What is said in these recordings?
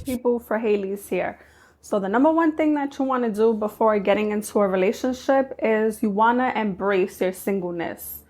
people, for Haley's here. So the number one thing that you want to do before getting into a relationship is you want to embrace your singleness.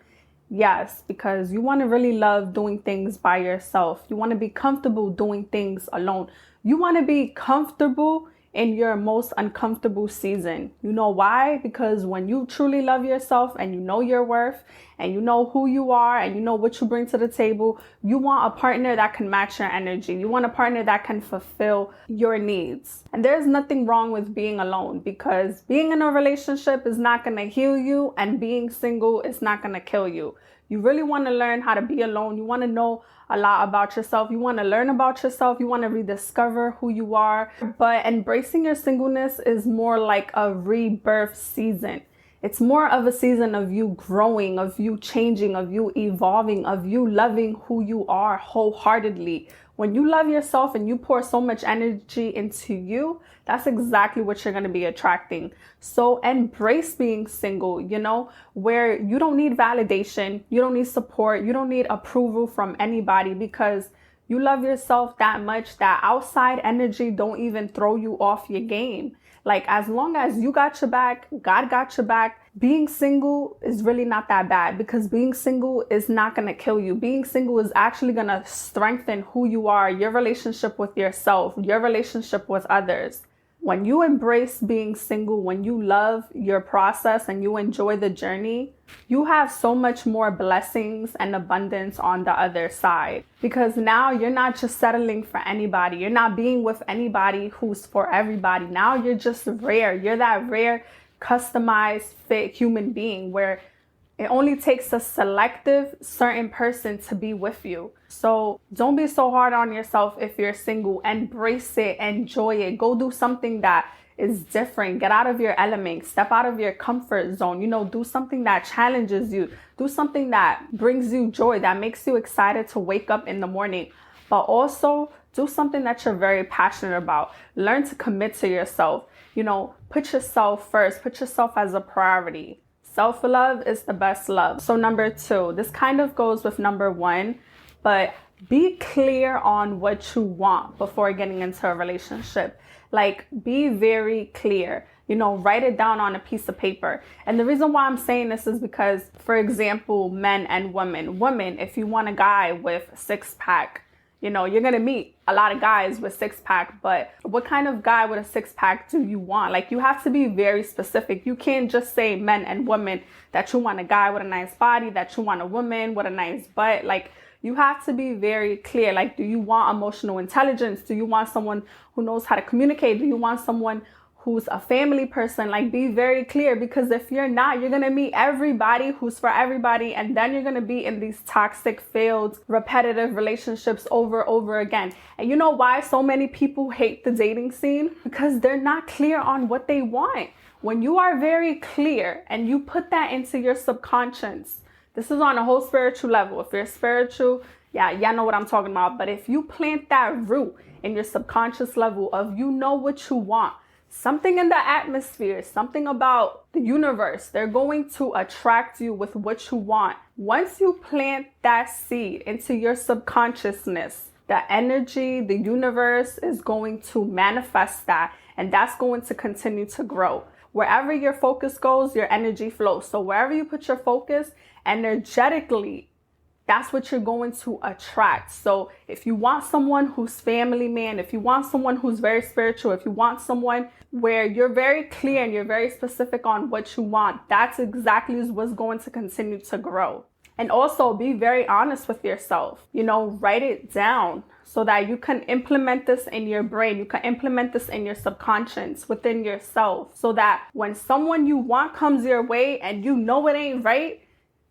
Yes, because you want to really love doing things by yourself. You want to be comfortable doing things alone. You want to be comfortable in your most uncomfortable season. You know why? Because when you truly love yourself and you know your worth and you know who you are and you know what you bring to the table, you want a partner that can match your energy. You want a partner that can fulfill your needs. And there's nothing wrong with being alone, because being in a relationship is not going to heal you and being single is not going to kill you. You really want to learn how to be alone. You want to know a lot about yourself. You want to learn about yourself. You want to rediscover who you are. But embracing your singleness is more like a rebirth season. It's more of a season of you growing, of you changing, of you evolving, of you loving who you are wholeheartedly. When you love yourself and you pour so much energy into you, that's exactly what you're going to be attracting. So embrace being single, where you don't need validation, you don't need support, you don't need approval from anybody, because you love yourself that much that outside energy don't even throw you off your game. Like, as long as you got your back, God got your back, being single is really not that bad, because being single is not going to kill you. Being single is actually going to strengthen who you are, your relationship with yourself, your relationship with others. When you embrace being single, when you love your process and you enjoy the journey, you have so much more blessings and abundance on the other side. Because now you're not just settling for anybody. You're not being with anybody who's for everybody. Now you're just rare. You're that rare, customized, fit human being where it only takes a selective certain person to be with you. So don't be so hard on yourself if you're single. Embrace it, enjoy it. Go do something that is different. Get out of your element. Step out of your comfort zone. Do something that challenges you. Do something that brings you joy, that makes you excited to wake up in the morning. But also do something that you're very passionate about. Learn to commit to yourself. Put yourself first. Put yourself as a priority. Self-love is the best love. So number 2, this kind of goes with number 1, but be clear on what you want before getting into a relationship. Like, be very clear, write it down on a piece of paper. And the reason why I'm saying this is because, for example, men and women. Women, if you want a guy with 6-pack, you're going to meet a lot of guys with 6-pack, but what kind of guy with a 6-pack do you want? Like, you have to be very specific. You can't just say, men and women, that you want a guy with a nice body, that you want a woman with a nice butt. Like, you have to be very clear. Like, do you want emotional intelligence? Do you want someone who knows how to communicate? Do you want someone who's a family person? Like, be very clear, because if you're not, you're going to meet everybody who's for everybody. And then you're going to be in these toxic, failed, repetitive relationships over again. And you know why so many people hate the dating scene? Because they're not clear on what they want. When you are very clear and you put that into your subconscious, this is on a whole spiritual level. If you're spiritual, y'all know what I'm talking about. But if you plant that root in your subconscious level of what you want, something in the atmosphere, something about the universe, they're going to attract you with what you want. Once you plant that seed into your subconsciousness, the energy, the universe is going to manifest that, and that's going to continue to grow. Wherever your focus goes, your energy flows. So wherever you put your focus, energetically, that's what you're going to attract. So if you want someone who's family man, if you want someone who's very spiritual, if you want someone where you're very clear and you're very specific on what you want, that's exactly what's going to continue to grow. And also be very honest with yourself. Write it down so that you can implement this in your brain. You can implement this in your subconscious within yourself, so that when someone you want comes your way and it ain't right,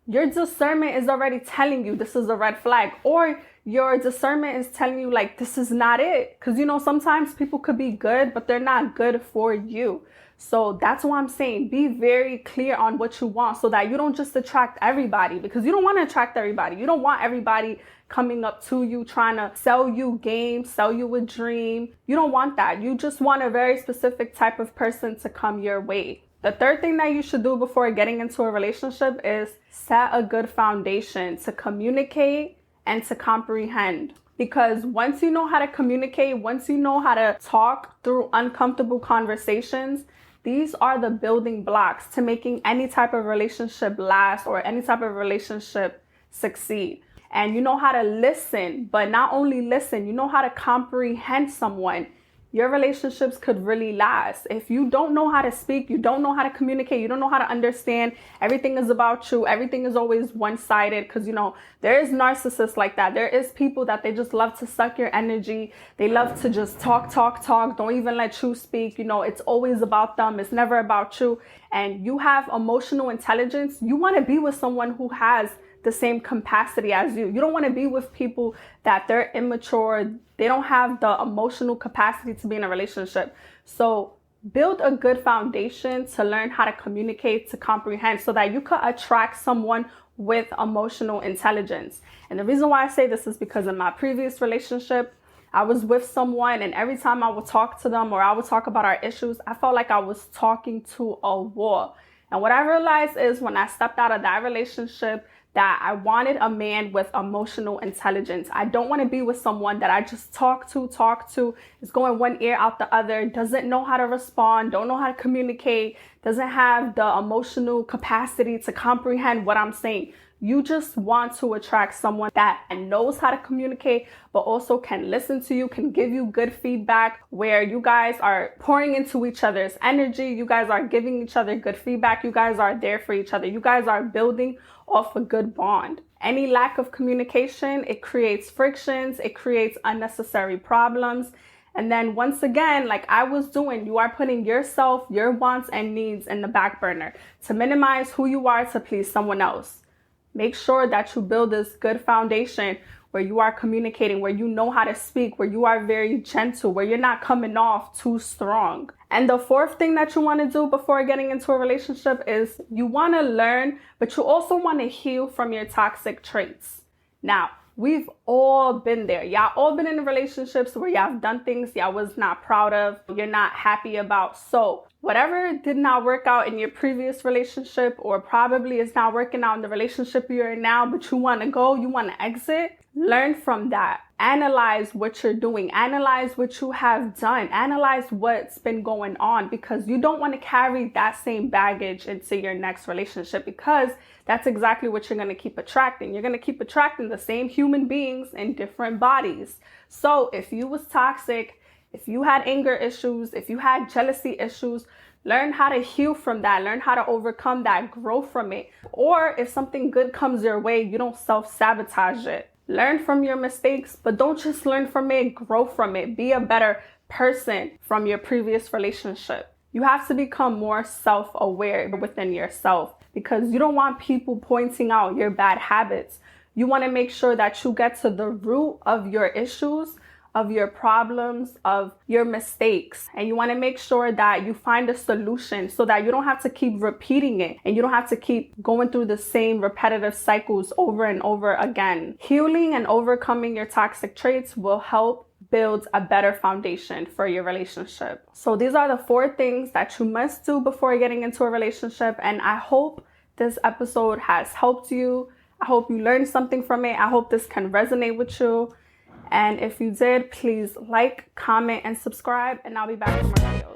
your discernment is already telling you this is a red flag, or your discernment is telling you, like, this is not it. Because, sometimes people could be good, but they're not good for you. So that's why I'm saying be very clear on what you want, so that you don't just attract everybody, because you don't want to attract everybody. You don't want everybody coming up to you, trying to sell you game, sell you a dream. You don't want that. You just want a very specific type of person to come your way. The third thing that you should do before getting into a relationship is set a good foundation to communicate and to comprehend. Because once you know how to communicate, once you know how to talk through uncomfortable conversations, these are the building blocks to making any type of relationship last or any type of relationship succeed. And you know how to listen, but not only listen, you know how to comprehend someone. Your relationships could really last. If you don't know how to speak, you don't know how to communicate, you don't know how to understand, everything is about you, everything is always one-sided, because, you know, there is narcissists like that. There is people that they just love to suck your energy. They love to just talk, don't even let you speak. You know, it's always about them. It's never about you. And you have emotional intelligence. You want to be with someone who has the same capacity as you. You don't want to be with people that they're immature. They don't have the emotional capacity to be in a relationship. So build a good foundation to learn how to communicate, to comprehend, so that you could attract someone with emotional intelligence. And the reason why I say this is because in my previous relationship, I was with someone, and every time I would talk to them or I would talk about our issues, I felt like I was talking to a wall. And what I realized is when I stepped out of that relationship, that I wanted a man with emotional intelligence. I don't want to be with someone that I just talk to, is going one ear out the other, doesn't know how to respond, don't know how to communicate, doesn't have the emotional capacity to comprehend what I'm saying. You just want to attract someone that knows how to communicate, but also can listen to you, can give you good feedback, where you guys are pouring into each other's energy. You guys are giving each other good feedback. You guys are there for each other. You guys are building off a good bond. Any lack of communication, it creates frictions, it creates unnecessary problems. And then once again, like I was doing, you are putting yourself, your wants and needs in the back burner to minimize who you are to please someone else. Make sure that you build this good foundation where you are communicating, where you know how to speak, where you are very gentle, where you're not coming off too strong. And the fourth thing that you want to do before getting into a relationship is you want to learn, but you also want to heal from your toxic traits. Now, we've all been there. Y'all all been in relationships where y'all have done things y'all was not proud of, you're not happy about. So whatever did not work out in your previous relationship, or probably is not working out in the relationship you're in now, but you want to go, you want to exit, learn from that. Analyze what you're doing. Analyze what you have done. Analyze what's been going on, because you don't want to carry that same baggage into your next relationship, because that's exactly what you're going to keep attracting. You're going to keep attracting the same human beings in different bodies. So if you was toxic, if you had anger issues, if you had jealousy issues, learn how to heal from that. Learn how to overcome that, grow from it. Or if something good comes your way, you don't self-sabotage it. Learn from your mistakes, but don't just learn from it, grow from it. Be a better person from your previous relationship. You have to become more self-aware within yourself, because you don't want people pointing out your bad habits. You want to make sure that you get to the root of your issues, of your problems, of your mistakes. And you want to make sure that you find a solution so that you don't have to keep repeating it and you don't have to keep going through the same repetitive cycles over and over again. Healing and overcoming your toxic traits will help build a better foundation for your relationship. So these are the 4 things that you must do before getting into a relationship. And I hope this episode has helped you. I hope you learned something from it. I hope this can resonate with you. And if you did, please like, comment, and subscribe, and I'll be back with more videos.